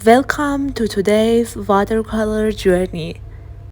Welcome to today's watercolor journey.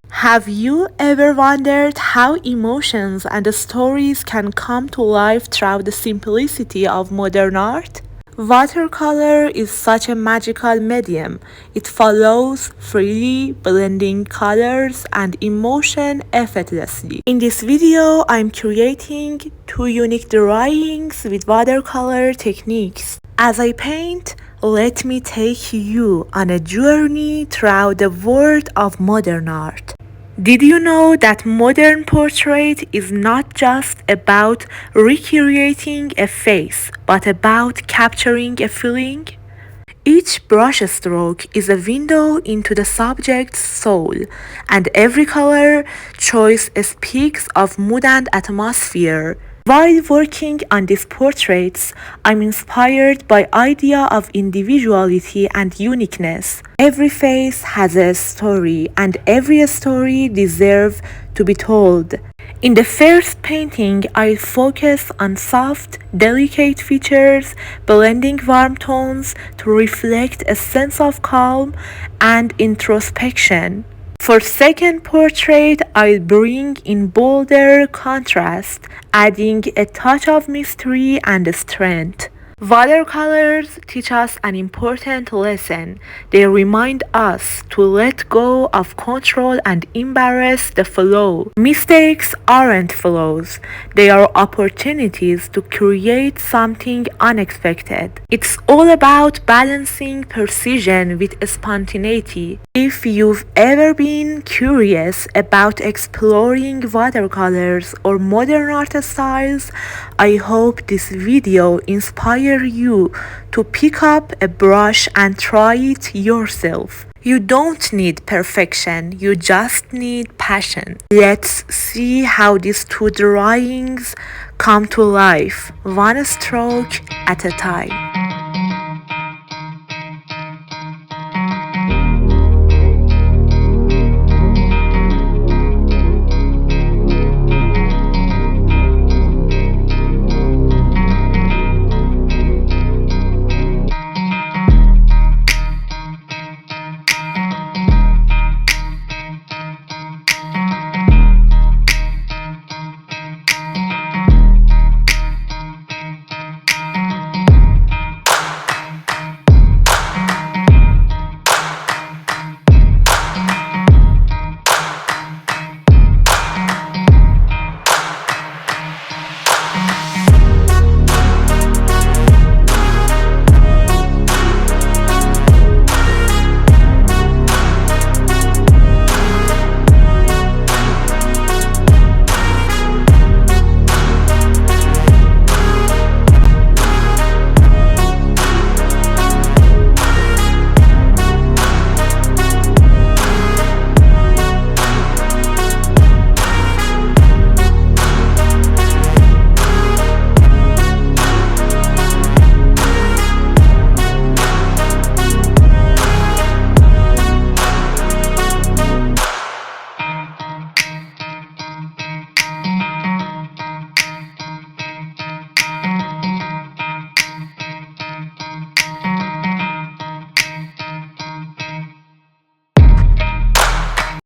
Have you ever wondered how emotions and stories can come to life through the simplicity of modern art? Watercolor is such a magical medium. It flows freely, blending colors and emotion effortlessly. In this video, I'm creating two unique drawings with watercolor techniques. As I paint, let me take you on a journey through the world of modern art. Did you know that modern portrait is not just about recreating a face, but about capturing a feeling? Each brushstroke is a window into the subject's soul, and every color choice speaks of mood and atmosphere. While working on these portraits, I'm inspired by idea of individuality and uniqueness. Every face has a story, and every story deserves to be told. In the first painting, I focus on soft, delicate features, blending warm tones to reflect a sense of calm and introspection. For second portrait, I'll bring in bolder contrast, adding a touch of mystery and strength. Watercolors teach us an important lesson. They remind us to let go of control and embrace the flow. Mistakes aren't flaws, they are opportunities to create something unexpected. It's all about balancing precision with spontaneity. If you've ever been curious about exploring watercolors or modern art styles, I hope this video inspires you to pick up a brush and try it yourself. You don't need perfection, you just need passion. Let's see how these two drawings come to life, one stroke at a time.